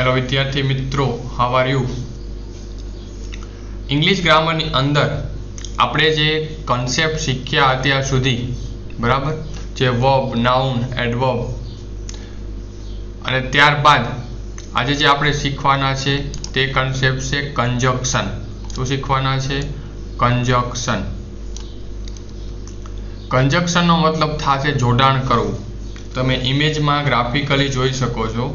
Hello विद्यार्थी मित्रों, how are you. English grammar ની અંદર આપણે જે કોન્સેપ્ટ શીખ્યા અત્યાર સુધી, બરાબર, જે વર્બ, નાઉન, એડવર્બ અને ત્યારબાદ આજે જે આપણે શીખવાના છે તે કોન્સેપ્ટ છે કંજક્શન. શું શીખવાના છે? કંજક્શન. કંજક્શનનો મતલબ થશે જોડાણ કરવું. તમે ઇમેજમાં ગ્રાફિકલી જોઈ શકો છો.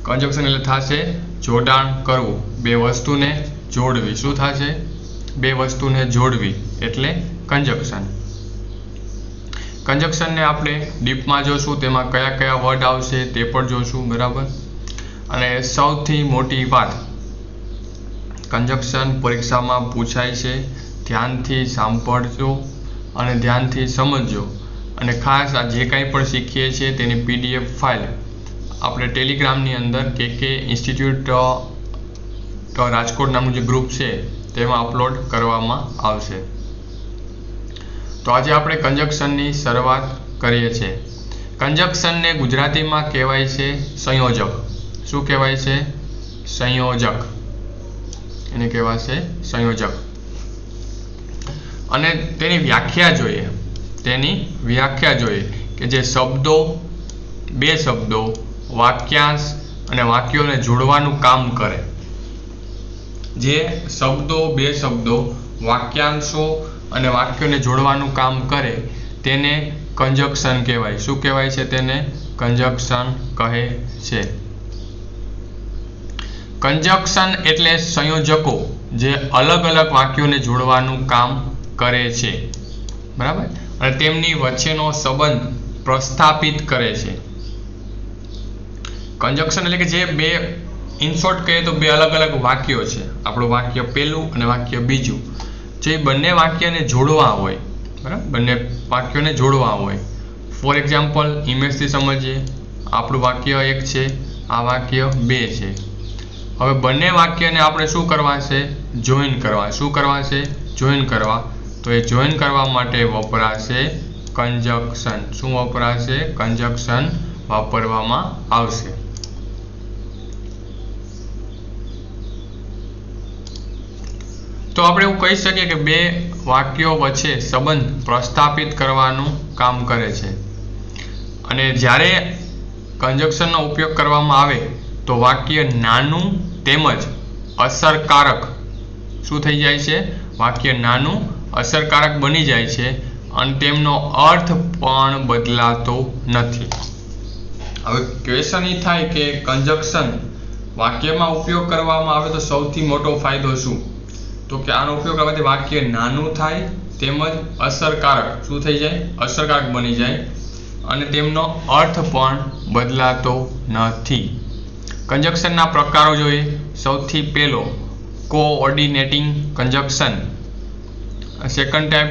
કંજક્શન એટલે થશે જોડાણ કરવું, બે વસ્તુને જોડવી. શું થશે? બે વસ્તુને જોડવી એટલે કંજક્શન. કંજક્શનને આપણે ડીપમાં જોશું, તેમાં કયા કયા વર્ડ આવશે તે પણ જોશું, બરાબર. અને સૌથી મોટી વાત, કંજક્શન પરીક્ષામાં પૂછાય છે. ધ્યાનથી સાંભળજો અને ધ્યાનથી સમજજો. અને ખાસ આ જે કાંઈ પણ શીખીએ છીએ તેની PDF ફાઇલ આપણે ટેલિગ્રામની અંદર કે ઇન્સ્ટિટ્યૂટ રાજકોટ નામનું જે ગ્રુપ છે તેમાં અપલોડ કરવામાં આવશે. તો આજે આપણે કંજક્શનની શરૂઆત કરીએ છીએ. કંજક્શનને ગુજરાતીમાં કહેવાય છે સંયોજક. શું કહેવાય છે? સંયોજક. એને કહેવાશે સંયોજક. અને તેની વ્યાખ્યા જોઈએ. તેની વ્યાખ્યા જોઈએ કે જે શબ્દો, બે શબ્દો, વાક્યાંશ અને વાક્યોને જોડવાનું કામ કરે. જે શબ્દો, બે શબ્દો, વાક્યાંશો અને વાક્યોને જોડવાનું કામ કરે તેને કંજક્શન કહેવાય. શું કહેવાય છે? તેને કંજક્શન કહે છે. કંજક્શન એટલે સંયોજકો જે અલગ અલગ વાક્યોને જોડવાનું કામ કરે છે, બરાબર, અને તેમની વચ્ચેનો સંબંધ પ્રસ્થાપિત કરે છે. કંજક્શન એટલે કે જે બે, ઇન શોર્ટ કહીએ તો બે અલગ અલગ વાક્યો છે. આપણું વાક્ય પહેલું અને વાક્ય બીજું, જે બંને વાક્યને જોડવા હોય, બરાબર, બંને વાક્યોને જોડવા હોય. ફોર એક્ઝામ્પલ, ઇમેજથી સમજીએ. આપણું વાક્ય એક છે, આ વાક્ય બે છે. હવે બંને વાક્યને આપણે શું કરવા છે? જોઈન કરવા. શું કરવા છે? જોઈન કરવા. તો એ જોઈન કરવા માટે વપરાશે કંજક્શન. શું વપરાશે? કંજક્શન વાપરવામાં આવશે. તો આપણે એવું કહી શકીએ કે બે વાક્યો વચ્ચે સંબંધ પ્રસ્થાપિત કરવાનું કામ કરે છે. અને જ્યારે કંજક્શનનો ઉપયોગ કરવામાં આવે તો વાક્ય નાનું તેમજ અસરકારક શું થઈ જાય છે? વાક્ય નાનું અસરકારક બની જાય છે અને તેમનો અર્થ પણ બદલાતો નથી. હવે ક્વેશ્ચન એ થાય કે કંજક્શન વાક્યમાં ઉપયોગ કરવામાં આવે તો સૌથી મોટો ફાયદો શું? તો કે આનો ઉપયોગ કરવાથી વાક્ય નાનું થાય તેમજ અસરકારક શું થઈ જાય? અસરકારક બની જાય અને તેમનો અર્થ પણ બદલાતો નથી. કંજક્શનના પ્રકારો જોઈએ. સૌથી પહેલો કોઓર્ડિનેટિંગ કંજક્શન. સેકન્ડ ટાઈપ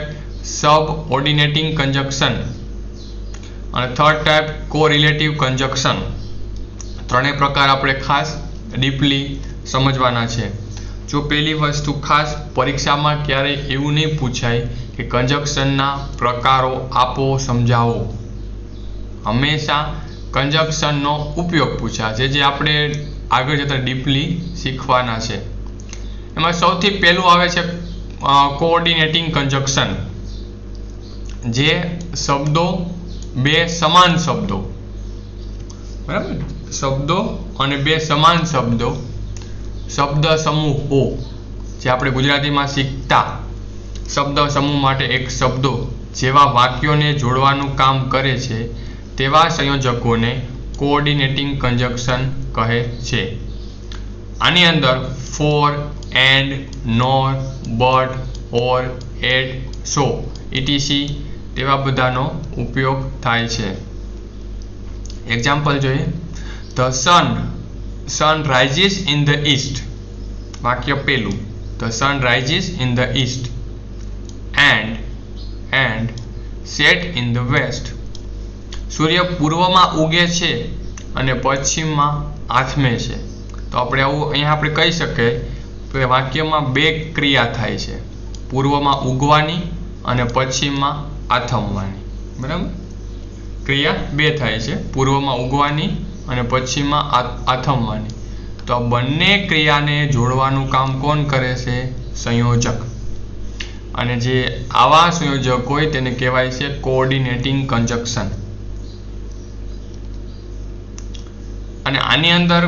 સબઓર્ડિનેટિંગ કંજક્શન અને થર્ડ ટાઈપ કોરિલેટિવ કંજક્શન. ત્રણેય પ્રકાર આપણે ખાસ ડીપલી સમજવાના છે. જો પહેલી વસ્તુ ખાસ પરીક્ષામાં ક્યારેય એવું નહીં પૂછાય કે કંજક્શનના પ્રકારો આપો, સમજાવો. હંમેશા કંજક્શનનો ઉપયોગ પૂછાશે, જે આપણે આગળ જતાં ડીપલી શીખવાના છે. એમાં સૌથી પહેલું આવે છે કોઓર્ડિનેટિંગ કંજક્શન. જે શબ્દો, બે સમાન શબ્દો, બરાબર, શબ્દો અને બે સમાન શબ્દો, શબ્દ સમૂહો, જે આપણે ગુજરાતીમાં શીખતા શબ્દ સમૂહ માટે એક શબ્દો જેવા વાક્યોને જોડવાનું કામ કરે છે તેવા સંયોજકોને કોઓર્ડિનેટિંગ કંજક્શન કહે છે. આની અંદર for, and, nor, but, or, yet, so, etc. તેવા બધાનો ઉપયોગ થાય છે. એક્ઝામ્પલ જોઈએ. The sun rises in the east. વાક્ય પહેલું, the sun rises in the east and set in the west. સૂર્ય પૂર્વમાં ઉગે છે અને પશ્ચિમમાં આથમે છે. તો આપણે આવું અહીંયા આપણે કહી શકીએ કે વાક્યમાં બે ક્રિયા થાય છે, પૂર્વમાં ઉગવાની અને પશ્ચિમમાં આથમવાની, બરાબર. ક્રિયા બે થાય છે, પૂર્વમાં ઉગવાની અને પશ્ચિમમાં આથમવાની. તો આ બંને ક્રિયાને જોડવાનું કામ કોણ કરે છે? સંયોજક. અને જે આવા સંયોજક હોય તેને કહેવાય છે કોઓર્ડિનેટિંગ કંજક્શન. અને આની અંદર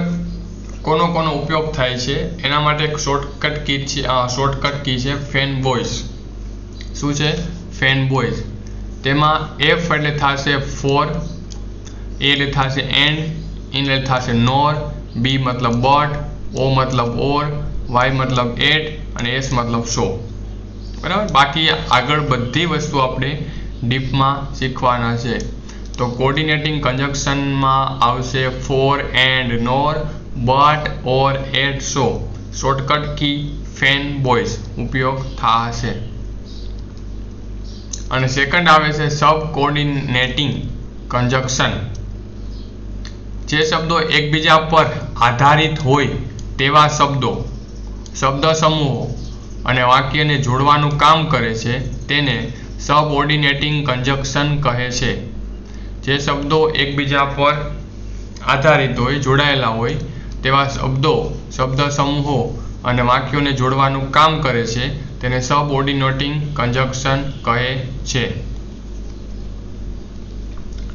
કોનો ઉપયોગ થાય છે એના માટે એક શોર્ટકટ કી છે ફેનબોયસ. શું છે? ફેનબોયસ. તેમાં F એટલે થશે ફોર, A એટલે થશે એન્ડ, I એટલે થશે નોર, B મતલબ બટ, O મતલબ ઓર, Y મતલબ એટ અને S મતલબ સો. બરાબર. બાકી આગળ બધી વસ્તુ આપણે ડીપમાં શીખવાના છે. તો કોઓર્ડિનેટિંગ કંજક્શનમાં આવશે for, and, nor, but, or, yet, so. Shortcut key fanboys ઉપયોગ થશે. અને સેકન્ડ આવે છે સબ કોઓર્ડિનેટિંગ કંજક્શન. જે શબ્દો એકબીજા પર આધારિત હોય તેવા શબ્દ સમૂહો અને વાક્યને જોડવાનું કામ કરે છે તેને સબઓર્ડિનેટિંગ કંજક્શન કહે છે. જે શબ્દો એકબીજા પર આધારિત હોય, જોડાયેલા હોય તેવા શબ્દ સમૂહો અને વાક્યોને જોડવાનું કામ કરે છે તેને સબઓર્ડિનેટિંગ કંજક્શન કહે છે.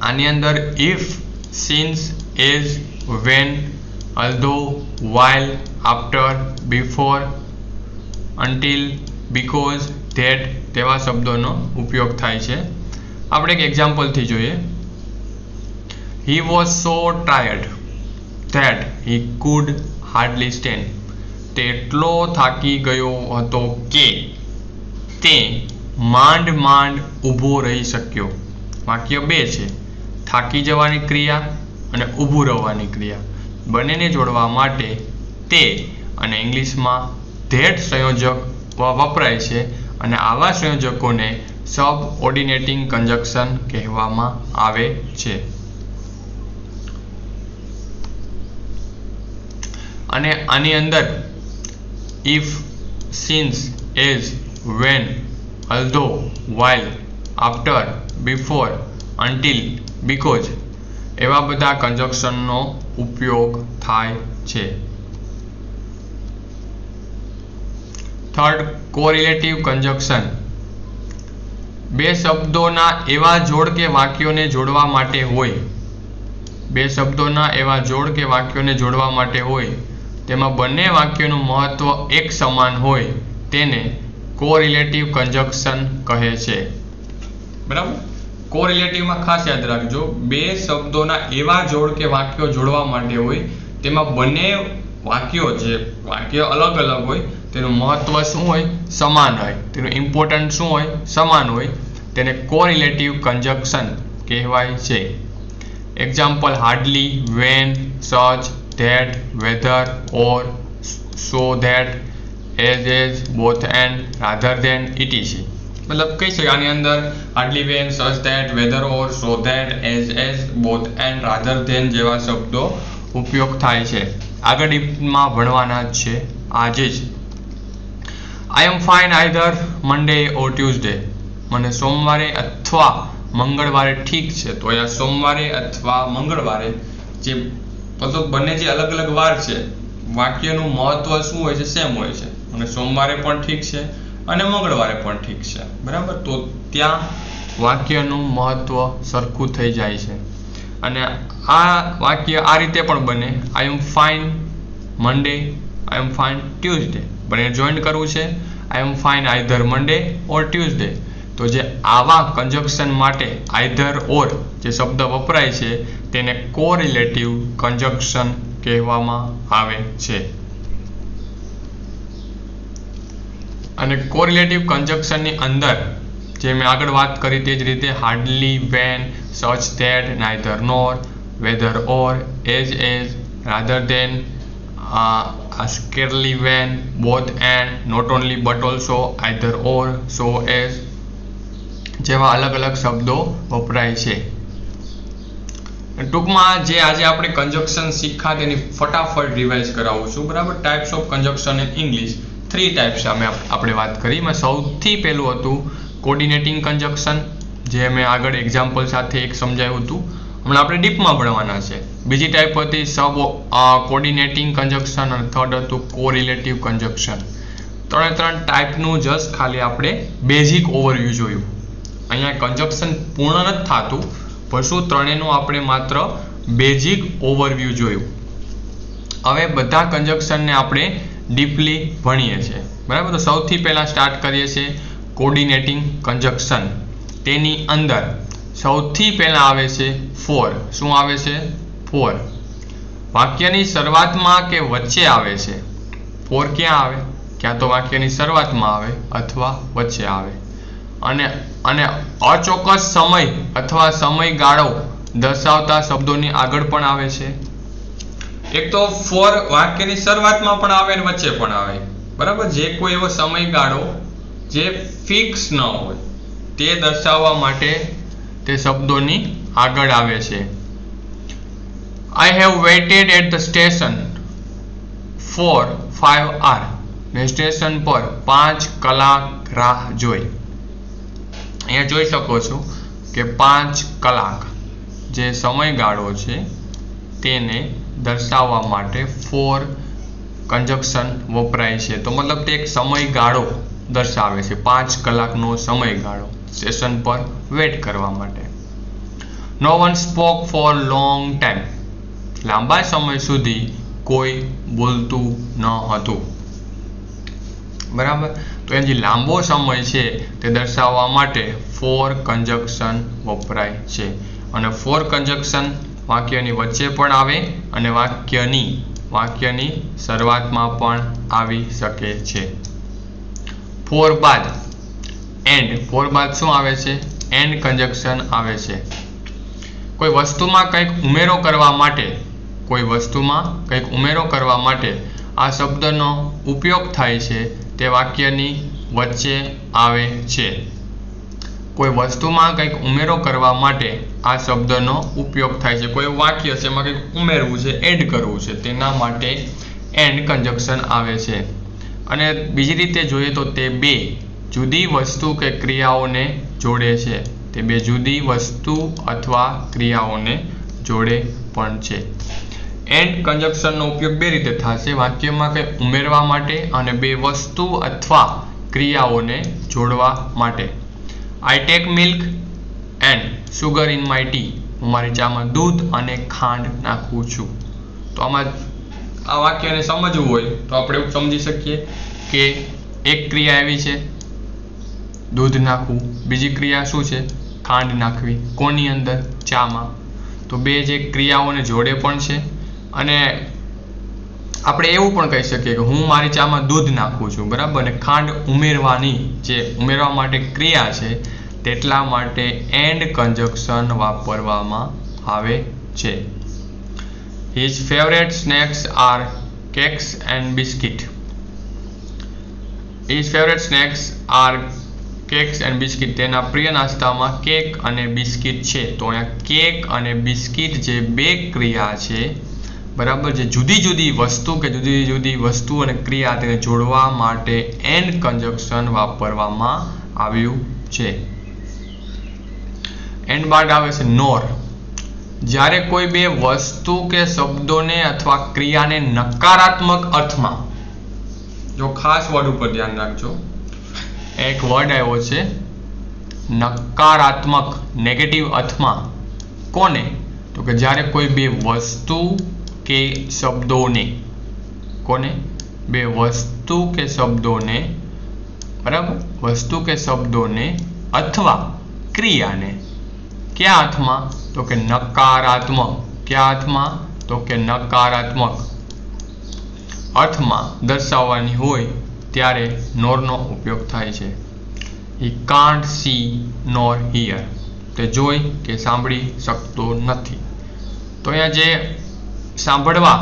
આની અંદર if, since, as, when, although, while, after, before, until, because, that તેવા શબ્દોનો ઉપયોગ થાય છે. આપણે એક એક્ઝામ્પલથી જોઈએ. He was so tired that he could hardly stand. તે એટલો થાકી ગયો હતો કે તે માંડ ઊભો રહી શક્યો. વાક્ય 2 છે. થાકી જવાની ક્રિયા અને ઊભું રહેવાની ક્રિયા બંનેને જોડવા માટે તે અને ઇંગ્લિશમાં ધેટ સંયોજક વપરાય છે અને આવા સંયોજકોને સબઓર્ડિનેટિંગ કંજક્શન કહેવામાં આવે છે. અને આની અંદર if, since, as, when, although, while, after, before, until, because એવા બધા કંજક્શનનો ઉપયોગ થાય છે. Third, કોરિલેટિવ conjunction. બે શબ્દોના એવા જોડ કે વાક્યોને જોડવા માટે હોય તેમાં બંને વાક્યોનું મહત્વ એક સમાન હોય તેને કોરિલેટિવ કંજક્શન કહે છે. બરાબર. કોરિલેટિવમાં ખાસ યાદ રાખજો, બે શબ્દોના એવા જોડ કે વાક્યો જોડવા માટે હોય તેમાં બંને વાક્ય અલગ હોય તેનું મહત્વ શું હોય? સમાન હોય. તેનું ઇમ્પોર્ટન્ટ શું હોય? સમાન હોય. તેને કોરિલેટિવ કંજક્શન કહેવાય છે. Example hardly, when, such, that, whether, or, so that, as, both and, rather than, etc. મતલબ કહી શકાય આની અંદર hardly, when, such, that, whether, or, so that, as, both and, rather than જેવા શબ્દો ઉપયોગ થાય છે. આગળ ડીપમાં ભણવાના જ છે આજે જ. I am fine either Monday or Tuesday. મને સોમવારે અથવા મંગળવારે ઠીક છે. તો અહીંયા સોમવારે અથવા મંગળવારે જે મતલબ બંને જે અલગ વાર છે વાક્યનું મહત્વ શું હોય છે? સેમ હોય છે. અને સોમવારે પણ ઠીક છે અને મંગળવારે પણ ઠીક છે. બરાબર. તો ત્યાં વાક્યનું મહત્વ સરખું થઈ જાય છે. અને આ વાક્ય આ રીતે પણ બને. I am fine Monday, I am fine Tuesday. બંને જોઈન્ટ કરવું છે. I am fine either Monday or Tuesday. તો જે આવા કંજક્શન માટે આઈધર ઓર જે શબ્દ વપરાય છે તેને કોરિલેટિવ કંજક્શન કહેવામાં આવે છે. અને કોરિલેટિવ કંજક્શનની અંદર જે મેં આગળ વાત કરી તે જ રીતે hardly, when, such, that, neither nor, whether or, as, rather than, scarcely, when, both and, not only but also, either or, so as જેવા અલગ શબ્દો વપરાય છે. ટૂંકમાં જે આજે આપણે કંજક્શન શીખ્યા તેની ફટાફટ રિવાઇઝ કરાવું છું. બરાબર. Types of conjunction in English 3 types આપણે વાત કરી. એમાં સૌથી પહેલું હતું કોર્ડિનેટિંગ કંજક્શન, જે મેં આગળ એક્ઝામ્પલ સાથે એક સમજાવ્યું હતું. હમણાં આપણે ડીપમાં ભણવાના છે. બીજી ટાઈપ હતી સબ કોર્ડિનેટિંગ કન્જક્શન અને થર્ડ હતું કોરિલેટિવ કન્જક્શન. ત્રણ ટાઈપનું જસ્ટ ખાલી આપણે બેઝિક ઓવરવ્યૂ જોયું. અહીંયા કન્જક્શન પૂર્ણ નથી થતું, પણ શું ત્રણેયનું આપણે માત્ર બેઝિક ઓવરવ્યૂ જોયું. હવે બધા કન્જક્શનને આપણે ડીપલી ભણીએ છીએ, બરાબર. તો સૌથી પહેલાં સ્ટાર્ટ કરીએ છીએ કોર્ડિનેટિંગ કન્જક્શન. તેની અંદર સૌથી પહેલાં આવે છે ફોર. શું આવે છે? ફોર. વાક્યની શરૂઆતમાં કે વચ્ચે આવે છે. ફોર ક્યાં આવે? ક્યાં તો વાક્યની શરૂઆતમાં આવે અથવા વચ્ચે આવે. અને અચોક્કસ સમય અથવા સમયગાળો દર્શાવતા શબ્દોની આગળ પણ આવે છે. એક તો ફોર વાક્યની શરૂઆતમાં પણ આવે અને વચ્ચે પણ આવે, બરાબર. જે કોઈ એવો સમયગાળો જે ફિક્સ ન હોય તે દર્શાવવા માટે તે શબ્દોની આગળ આવે છે. I have waited at the station for 5 hours. મેં સ્ટેશન પર 5 કલાક રાહ જોઈ. અહીંયા જોઈ શકો છો કે 5 કલાક જે સમયગાળો છે તેને દર્શાવવા માટે ફોર કન્જક્શન વપરાય છે. તો મતલબ તે એક સમયગાળો દર્શાવે છે, 5 કલાકનો સમયગાળો સ્ટેશન પર વેટ કરવા માટે. No one spoke for long time. લાંબા સમય સુધી કોઈ બોલતું ન હતું, બરાબર. તો એ જે લાંબો સમય છે તે દર્શાવવા માટે ફોર કન્જક્શન વપરાય છે. અને ફોર કન્જક્શન વાક્યની વચ્ચે પણ આવે અને વાક્યની શરૂઆતમાં પણ આવી શકે છે. ફોર બાદ એન્ડ. ફોર બાદ શું આવે છે? એન્ડ કન્જક્શન આવે છે. કોઈ વસ્તુમાં કંઈક ઉમેરો કરવા માટે આ શબ્દનો ઉપયોગ થાય છે તે વાક્યની વચ્ચે આવે છે. કોઈ વસ્તુમાં કંઈક ઉમેરો કરવા માટે આ શબ્દનો ઉપયોગ થાય છે. કોઈ વાક્ય છે એમાં કંઈક ઉમેરવું છે, એડ કરવું છે, તેના માટે એન્ડ કન્જક્શન આવે છે. અને બીજી રીતે જોઈએ તો તે બે જુદી વસ્તુ કે ક્રિયાઓને જોડે છે. તે બે જુદી વસ્તુ અથવા ક્રિયાઓને જોડે પણ છે. એન્ડ કન્જક્શનનો ઉપયોગ બે રીતે થશે: વાક્યમાં કંઈ ઉમેરવા માટે અને બે વસ્તુ અથવા ક્રિયાઓને જોડવા માટે. I take milk and sugar in my T. હું મારી ચામાં દૂધ અને ખાંડ નાખું છું. તો આમાં આ વાક્યને સમજવું હોય તો આપણે એવું સમજી શકીએ કે એક ક્રિયા એવી છે દૂધ નાખવું, બીજી ક્રિયા શું છે? ખાંડ નાખવી. કોની અંદર? ચામાં. તો બે જે ક્રિયાઓને જોડે પણ છે. અને આપણે એવું પણ કહી શકીએ કે હું મારી ચામાં દૂધ નાખું છું, બરાબર, અને ખાંડ ઉમેરવાની જે ઉમેરવા માટે ક્રિયા છે તેટલા માટે એન્ડ કન્જક્શન વાપરવામાં આવે છે. His favorite snacks are cakes and biscuit. His favorite snacks are cakes and biscuit. તેના પ્રિય નાસ્તામાં કેક અને બિસ્કિટ છે. તો અહીંયા કેક અને બિસ્કિટ જે બે ક્રિયા છે, બરાબર, જે જુદી જુદી વસ્તુ કે જુદી જુદી વસ્તુ અને ક્રિયા તેને જોડવા માટે એન્ડ કન્જક્શન વાપરવામાં આવ્યું છે. એન્ડ બાદ આવે છે નોર. જ્યારે કોઈ બે વસ્તુ કે શબ્દોને અથવા ક્રિયાને નકારાત્મક અર્થમાં, જો ખાસ વર્ડ ઉપર ધ્યાન રાખજો, એક વર્ડ આવ્યો છે નકારાત્મક, નેગેટિવ અર્થમાં. કોને? તો કે જ્યારે કોઈ બે વસ્તુ કે શબ્દોને, કોને? બે વસ્તુ કે શબ્દોને, બરાબર, વસ્તુ કે શબ્દોને અથવા ક્રિયાને કયા અર્થમાં? તો કે નકારાત્મક. કયા અર્થમાં? તો કે નકારાત્મક અર્થમાં દર્શાવવાની હોય ત્યારે નોરનો ઉપયોગ થાય છે. He can't see nor hear. તે જોઈ કે સાંભળી શકતો નથી. તો અહીંયા જે સાંભળવા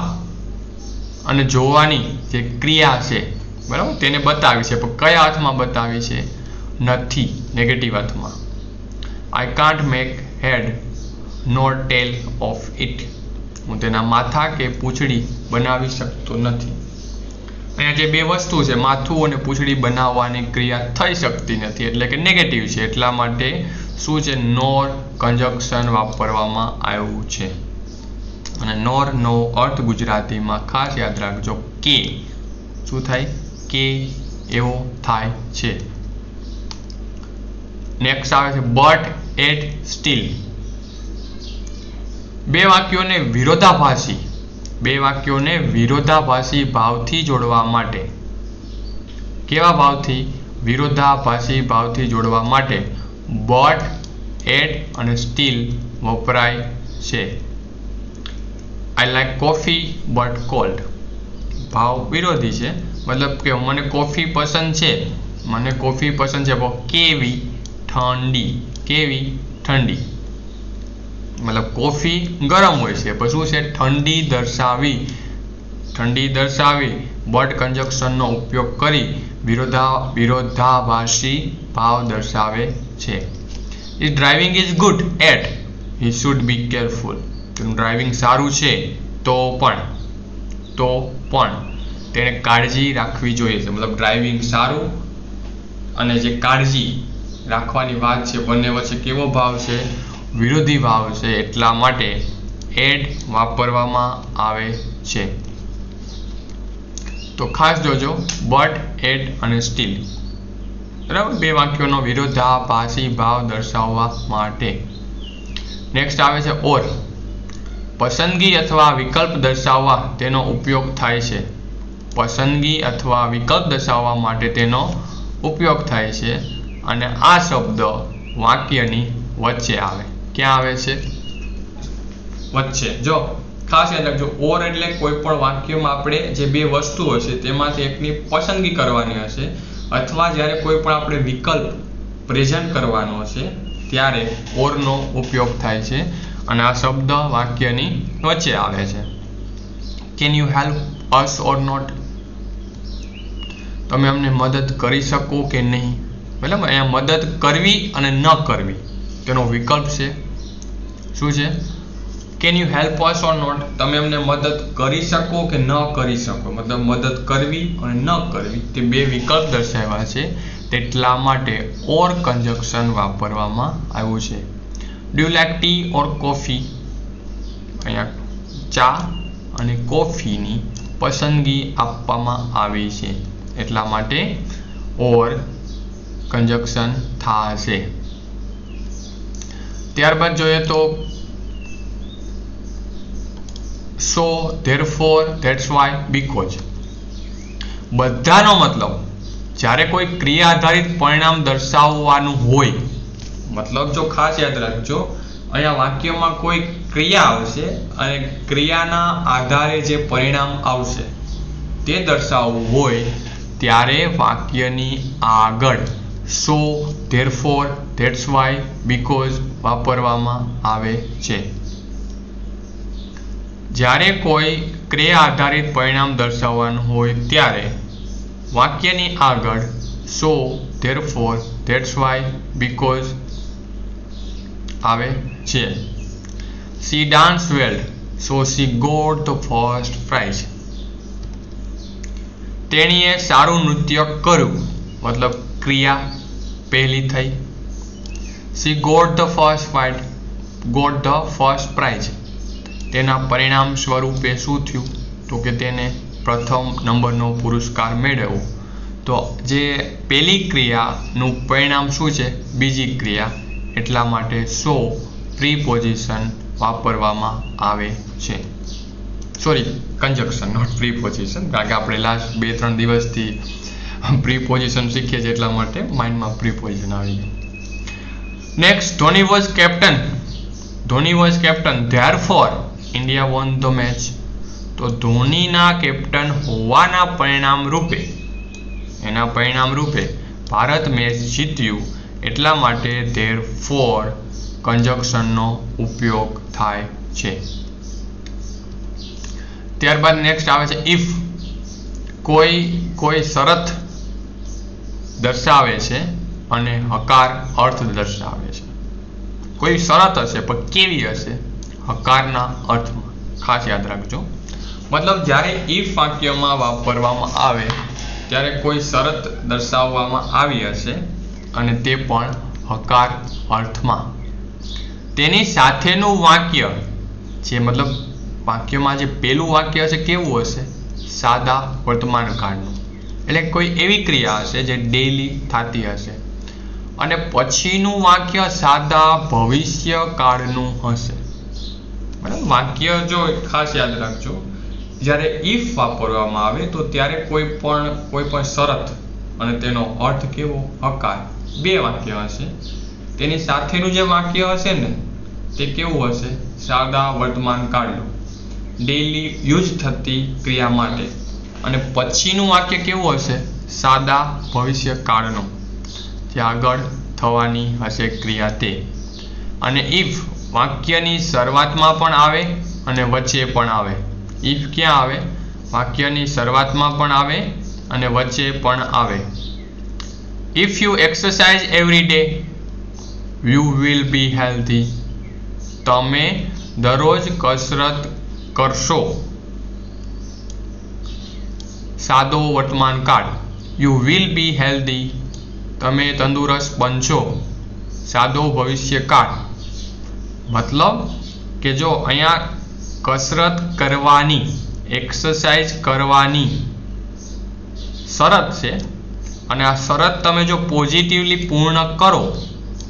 અને જોવાની જે ક્રિયા છે, બરાબર, તેને બતાવી છે, પણ કયા અર્થમાં બતાવી છે? નથી, નેગેટિવ અર્થમાં. I can't make head nor tail of it. હું તેના માથા કે પૂંછડી બનાવી શકતો નથી. અહીંયા જે બે વસ્તુ છે, માથું અને પૂંછડી બનાવવાની ક્રિયા થઈ શકતી નથી, એટલે કે નેગેટિવ છે. એટલા માટે શું છે? નોર કન્જક્શન વાપરવામાં આવ્યું છે. અને નોરનો અર્થ ગુજરાતીમાં ખાસ યાદ રાખજો કે શું થાય? કે એવો થાય છે. નેક્સ્ટ આવે છે બટ એટ સ્ટીલ. બે વાક્યોને વિરોધાભાસી ભાવથી જોડવા માટે, કેવા ભાવથી? વિરોધાભાસી ભાવથી જોડવા માટે બટ, એટ અને સ્ટીલ વપરાય છે. I like coffee but cold. ભાવ વિરોધી છે, મતલબ કે મને કોફી પસંદ છે, પણ કેવી ઠંડી. મતલબ કોફી ગરમ હોય છે, પણ શું છે? ઠંડી દર્શાવી બટ કન્જક્શનનો ઉપયોગ કરી વિરોધાભાસી ભાવ દર્શાવે છે. His driving is good at he should be careful. તેનું ડ્રાઇવિંગ સારું છે તો પણ તેને કાળજી રાખવી જોઈએ છે. મતલબ ડ્રાઇવિંગ સારું અને જે કાળજી રાખવાની વાત છે બંને વચ્ચે કેવો ભાવ છે? વિરોધી ભાવ છે. એટલા માટે એડ વાપરવામાં આવે છે. તો ખાસ જોજો બટ, એડ અને સ્ટીલ, બરાબર, બે વાક્યોનો વિરોધાભાસી ભાવ દર્શાવવા માટે. નેક્સ્ટ આવે છે ઓર. પસંદગી અથવા વિકલ્પ દર્શાવવા તેનો ઉપયોગ થાય છે. પસંદગી અથવા વિકલ્પ દર્શાવવા માટે તેનો ઉપયોગ થાય છે. અને આ શબ્દ વાક્યની વચ્ચે આવે. ક્યાં આવે છે? વચ્ચે. જો ખાસ યાદ રાખજો, ઓર એટલે કોઈ પણ વાક્યમાં આપણે જે બે વસ્તુઓ છે તેમાંથી એકની પસંદગી કરવાની હશે, અથવા જ્યારે કોઈ પણ આપણે વિકલ્પ પ્રેઝન્ટ કરવાનો છે ત્યારે ઓરનો ઉપયોગ થાય છે. અને આ શબ્દ વાક્યની વચ્ચે આવે છે. Can you help us or not? તમે અમને મદદ કરી શકો કે નહીં? બરાબર, અહીંયા મદદ કરવી અને ન કરવી તેનો વિકલ્પ છે. શું છે? Can you help us or not? તમે અમને મદદ કરી શકો કે ન કરી શકો? મતલબ મદદ કરવી અને ન કરવી તે બે વિકલ્પ દર્શાવ્યા છે, તેટલા માટે ઓર કન્જક્શન વાપરવામાં આવ્યું છે. Do you like T or coffee? અહીંયા ચા અને કોફીની પસંદગી આપવામાં આવી છે, એટલા માટે ઓર કન્જક્શન થશે. ત્યારબાદ જોઈએ તો સો, ધેરફોર, ધેટ્સ વાય, બીકોઝ. બધાનો મતલબ જ્યારે કોઈ ક્રિયા આધારિત પરિણામ દર્શાવવાનું હોય, મતલબ જો ખાસ યાદ રાખજો, અહીંયા વાક્યમાં કોઈ ક્રિયા આવશે અને ક્રિયાના આધારે જે પરિણામ આવશે તે દર્શાવવું હોય ત્યારે વાક્યની આગળ સો, ધેરફોર, ધેટ્સ વાય, બીકોઝ વાપરવામાં આવે છે. જ્યારે કોઈ ક્રિયા આધારિત પરિણામ દર્શાવવાનું હોય ત્યારે વાક્યની આગળ સો, ધેરફોર, ધેટ્સ વાય, બીકોઝ આવે છે. She danced well, so she got the first prize. તેણીએ સારું નૃત્ય કર્યું, મતલબ ક્રિયા પહેલી થઈ. She got the first prize. તેના પરિણામ સ્વરૂપે શું થયું? તો કે તેને પ્રથમ નંબરનો પુરસ્કાર મેળવ્યો. તો જે પહેલી ક્રિયાનું પરિણામ શું છે? બીજી ક્રિયા, એટલા માટે સો પ્રીપોઝિશન વાપરવામાં આવે છે. સોરી, કન્જક્શન, નોટ પ્રીપોઝિશન, કારણ કે આપણે લાસ્ટ 2-3 દિવસથી પ્રીપોઝિશન શીખીએ છીએ, એટલા માટે માઇન્ડમાં પ્રીપોઝિશન આવી ગયું. Next, Dhoni was captain, therefore India won the match. તો ધોનીના કેપ્ટન હોવાના પરિણામ રૂપે ભારત મેચ જીત્યું, એટલા માટે ધેરફોર કન્જક્શનનો ઉપયોગ થાય છે. ત્યારબાદ નેક્સ્ટ આવે છે ઇફ. કોઈ શરત દર્શાવે છે અને હકાર અર્થ દર્શાવે છે. કોઈ શરત હશે પણ કેવી હશે? હકારના અર્થમાં. ખાસ યાદ રાખજો, મતલબ જ્યારે ઇફ વાક્યમાં વાપરવામાં આવે ત્યારે કોઈ શરત દર્શાવવામાં આવી હશે અને તે પણ હકાર અર્થમાં. તેની સાથેનું વાક્ય જે મતલબ વાક્યમાં જે પહેલું વાક્ય હશે કેવું હશે? સાદા વર્તમાન કાળનું. એટલે કોઈ એવી ક્રિયા હશે જે ડેઈલી થતી હશે. અને પછીનું વાક્ય સાદા ભવિષ્ય કાળનું હશે. બરાબર, વાક્ય જો ખાસ યાદ રાખજો, જ્યારે ઇફ વાપરવામાં આવે તો ત્યારે કોઈ પણ શરત અને તેનો અર્થ કેવો? હકાર. બે વાક્ય હશે. તેની સાથેનું જે વાક્ય હશે ને તે કેવું હશે? સાદા વર્તમાન કાળનું, ડેઈલી યુઝ થતી ક્રિયા માટે. અને પછીનું વાક્ય કેવું હશે? સાદા ભવિષ્ય કાળનું, જે આગળ થવાની હશે ક્રિયા તે. અને ઇફ વાક્યની શરૂઆતમાં પણ આવે અને વચ્ચે પણ આવે. ઇફ ક્યાં આવે? વાક્યની શરૂઆતમાં પણ આવે અને વચ્ચે પણ આવે. If you exercise every day you will be healthy. તમે દરરોજ કસરત કરશો. સાદો વર્તમાન કાળ. You will be healthy. તમે તંદુરસ્ત બનશો. સાદો ભવિષ્ય કાળ. મતલબ કે જો અહીંયા કસરત કરવાની, એક્સરસાઇઝ કરવાની શરત છે અને આ શરત તમે જો પોઝિટિવલી પૂર્ણ કરો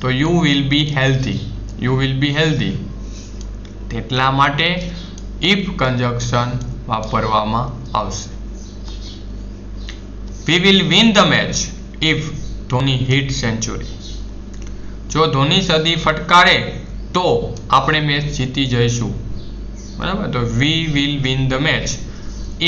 તો you will be healthy. You will be healthy. તેટલા માટે ઇફ કન્જક્શન વાપરવામાં આવશે. We will win the match if Dhoni hit century. જો ધોની સદી ફટકારે તો આપણે મેચ જીતી જઈશું. બરાબર, તો we will win the match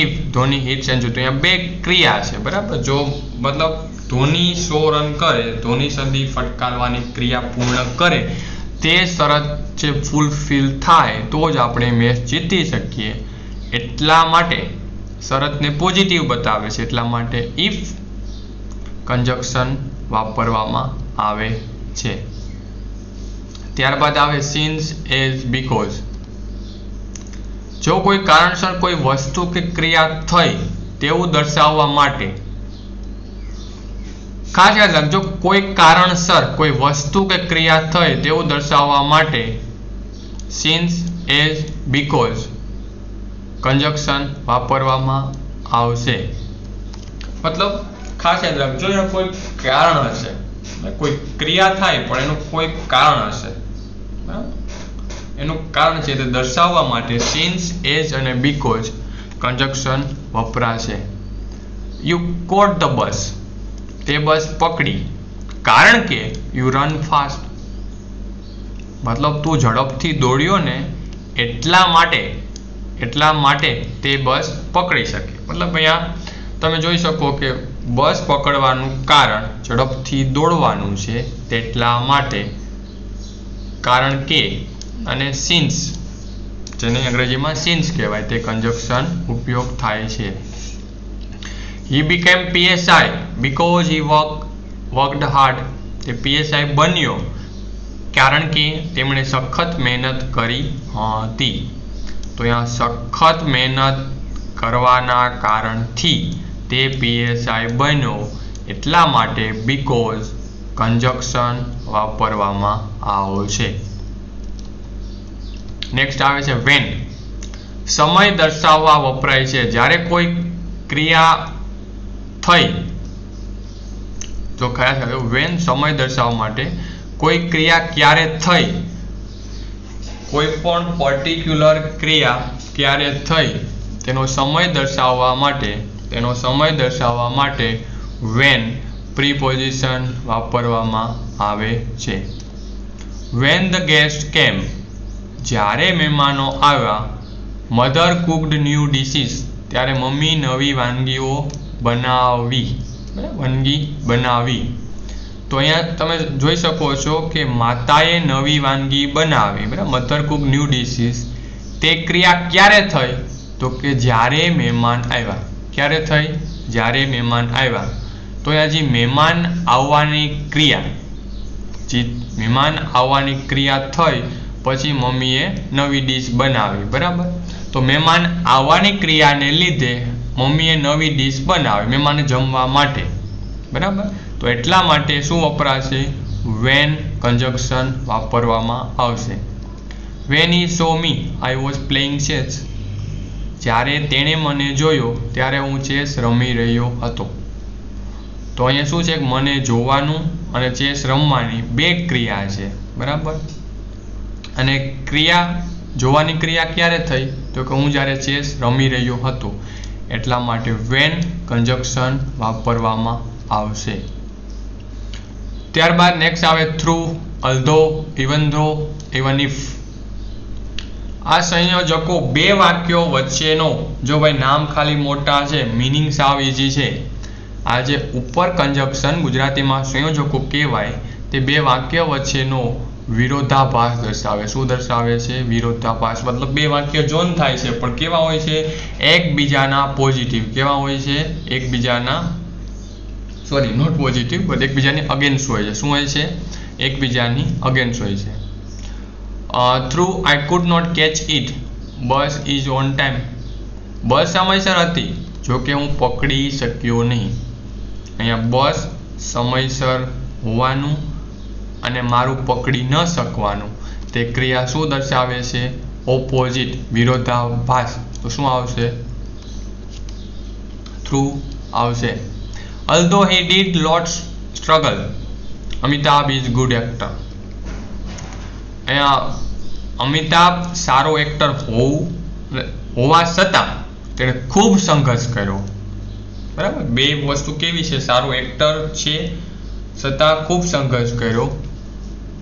if Dhoni hit century. તો અહીંયા બે ક્રિયા છે. બરાબર, જો મતલબ ધોની 100 રન કરે, ધોની સદી ફટકારવાની ક્રિયા પૂર્ણ કરે, તે શરત જે ફૂલફિલ થાય તો જ આપણે મેચ જીતી શકીએ. એટલા માટે શરતને પોઝિટિવ બતાવે છે. એટલા માટે ઇફ કન્જક્શન વાપરવામાં આવે છે. ત્યારબાદ આવે સિન્સ, એઝ, બીકોઝ. જો કોઈ કારણસર કોઈ વસ્તુ કે ક્રિયા થઈ તેવું દર્શાવવા માટે, ખાસ યાદ રાખજો, કોઈ કારણસર કોઈ વસ્તુ કે ક્રિયા થઈ તેવું દર્શાવવા માટે સિન્સ, એઝ, બીકોઝ કન્જક્શન વાપરવામાં આવશે. મતલબ ખાસ યાદ રાખજો, એનું કોઈ કારણ હશે, કોઈ ક્રિયા થાય પણ એનું કોઈ કારણ હશે. એનું કારણ છે તે દર્શાવવા માટે સિન્સ, એઝ અને બીકોઝ કન્જક્શન વપરાશે. You caught the bus. તે બસ પકડી કારણ કે યુ રન ફાસ્ટ. મતલબ તું ઝડપથી દોડ્યો ને એટલા માટે તે બસ પકડી શકે. મતલબ અહીંયા તમે જોઈ શકો કે બસ પકડવાનું કારણ ઝડપથી દોડવાનું છે તેટલા માટે, કારણ કે, અને સિન્સ, જેને અંગ્રેજીમાં સિન્સ કહેવાય, તે કન્જક્શન ઉપયોગ થાય છે. He became PSI because he worked hard. તે PSI બન્યો કારણ કે તેમણે સખત મહેનત કરી હતી. તો અહીંયા સખત મહેનત કરવાના કારણથી તે PSI બન્યો. એટલા માટે because કન્જક્શન વાપરવામાં આવશે. નેક્સ્ટ આવે છે when. સમય દર્શાવવા વપરાય છે. જ્યારે કોઈ ક્રિયા થઈ, જો ખ્યાલ છે when સમય દર્શાવવા માટે, કોઈ ક્રિયા ક્યારે થઈ, કોઈ પણ પર્ટિક્યુલર ક્રિયા ક્યારે થઈ તેનો સમય દર્શાવવા માટે when પ્રીપોઝિશન વાપરવામાં આવે છે. when the guest came. જ્યારે મહેમાનો આવ્યા. Mother cooked new dishes. ત્યારે મમ્મી નવી વાનગીઓ બનાવી. તો અહીંયા તમે જોઈ શકો છો કે માતાએ નવી વાનગી બનાવી. બરાબર, મધર કુક ન્યૂ ડિશિસ. તે ક્રિયા ક્યારે થઈ? તો કે જ્યારે મહેમાન આવ્યા. ક્યારે થઈ? જ્યારે મહેમાન આવ્યા. તો અહીંયા જે મહેમાન આવવાની ક્રિયા થઈ પછી મમ્મીએ નવી ડીશ બનાવી. બરાબર, તો મહેમાન આવવાની ક્રિયાને લીધે મમ્મીએ નવી ડીશ બનાવી મહેમાનને જમવા માટે. બરાબર, તો એટલા માટે શું વપરાશે? વેન કન્જક્શન વાપરવામાં આવશે. When he saw me I was playing chess, જ્યારે તેણે મને જોયો ત્યારે હું ચેસ રમી રહ્યો હતો. તો અહીંયા શું છે, મને જોવાનું અને ચેસ રમવાની બે ક્રિયા છે, બરાબર. અને ક્રિયા, જોવાની ક્રિયા ક્યારે થઈ, તો કે હું જ્યારે ચેસ રમી રહ્યો હતો, એટલા માટે વેન કન્જક્શન વાપરવામાં આવશે. ત્યારબાદ નેક્સ્ટ આવે though, although, even though, even if. આ સંયોજકો બે વાક્યો વચ્ચેનો, જો ભાઈ નામ ખાલી મોટા છે, મિનિંગ સાવ ઈઝી છે. આ જે ઉપર કન્જક્શન ગુજરાતીમાં સંયોજકો કહેવાય, તે બે વાક્ય વચ્ચેનો વિરોધાભાસ દર્શાવે. શું દર્શાવે છે? વિરોધાભાસ. મતલબ બે વાક્ય જોઈન થાય છે, પણ કેવા હોય છે? એકબીજાના પોઝિટિવ. કેવા હોય છે? એકબીજાના, સોરી નોટ પોઝિટિવ, બટ એકબીજાની અગેન્સ્ટ હોય છે. શું હોય છે? એકબીજાની અગેન્સ્ટ હોય છે. Though I could not catch it, bus is on time. Bus સમયસર હતી, જો કે હું પકડી શક્યો નહીં. અહીંયા બસ સમયસર હોવાનું અને મારું પકડી ન શકવાનું, તે ક્રિયા શું દર્શાવે છે? ઓપોઝિટ, વિરોધાભાસ. તો શું આવશે? થ્રુ આવશે. Although he did lots struggle, Amitabh is good actor. અહીંયા અમિતાભ સારો એક્ટર હોવા છતાં તેણે ખૂબ સંઘર્ષ કર્યો, બરાબર. બે વસ્તુ કેવી છે? સારો એક્ટર છે છતાં ખૂબ સંઘર્ષ કર્યો,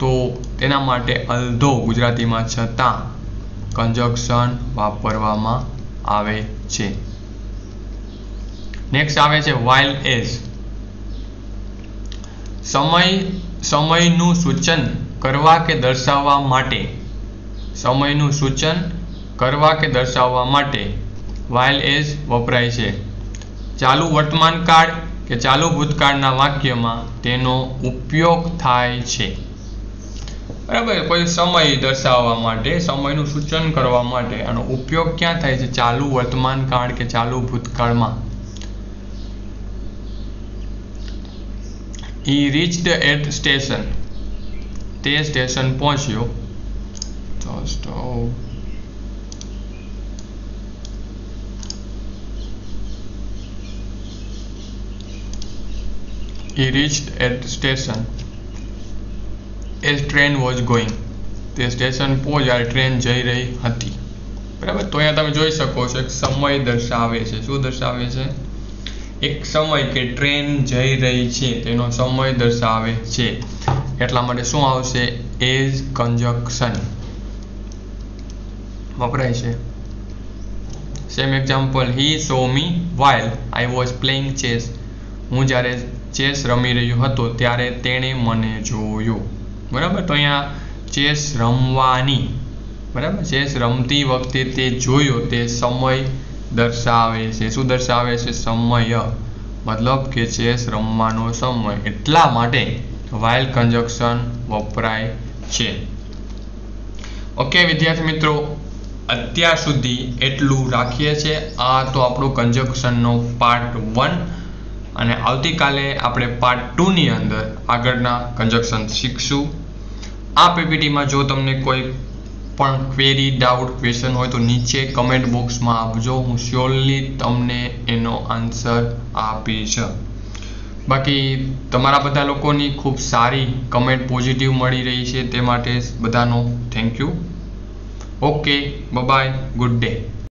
તો તેના માટે અલ્ધો ગુજરાતીમાં છતાં કન્જક્શન વાપરવામાં આવે છે. નેક્સ્ટ આવે છે while as. સમયનું સૂચન કરવા કે દર્શાવવા માટે, સમયનું સૂચન કરવા કે દર્શાવવા માટે while as વપરાય છે. ચાલુ વર્તમાન કાળ કે ચાલુ ભૂતકાળના વાક્યમાં તેનો ઉપયોગ થાય છે, બરાબર. કોઈ સમય દર્શાવવા માટે, સમયનું સૂચન કરવા માટે આનો ઉપયોગ ક્યાં થાય છે? ચાલુ વર્તમાન કાળ કે ચાલુ ભૂતકાળમાં. He reached at station. તે સ્ટેશન પહોંચ્યો. He reached at station as train was going. તે સ્ટેશન પહોંચ્યા ટ્રેન જઈ રહી હતી, બરાબર. તો અહીંયા તમે જોઈ શકો છો એક સમય દર્શાવે છે. શું દર્શાવે છે? એક સમય કે ટ્રેન જઈ રહી છે તેનો સમય દર્શાવે છે, એટલા માટે શું આવશે? એઝ કન્જક્શન વપરાય છે. Same example, he saw me while I was playing chess. હું જ્યારે ચેસ રમી રહ્યો હતો ત્યારે તેણે મને જોયો, બરાબર. તો અહીંયા ચેસ રમવાની, બરાબર, ચેસ રમતી વખતે તે જોયો, તે સમય દર્શાવે છે. શું દર્શાવે છે? સમય, મતલબ કે ચેસ રમવાનો સમય, એટલા માટે while કન્જક્શન વપરાય છે. ઓકે વિદ્યાર્થી મિત્રો, અત્યાર સુધી એટલું રાખીએ છીએ. આ તો આપણો કન્જક્શનનો પાર્ટ 1, અને આવતીકાલે આપણે પાર્ટ 2 ની અંદર આગળના કન્જક્શન શીખશું. આ પીપીટીમાં જો તમને કોઈ પણ ક્વેરી, ડાઉટ, ક્વેશ્ચન હોય તો નીચે કમેન્ટ બોક્સમાં આપજો. હું શ્યોરલી તમને એનો આન્સર આપીશ. બાકી તમારા બધા લોકોની ખૂબ સારી કમેન્ટ પોઝિટિવ મળી રહી છે, તે માટે બધાનો thank you. Okay, bye, good day.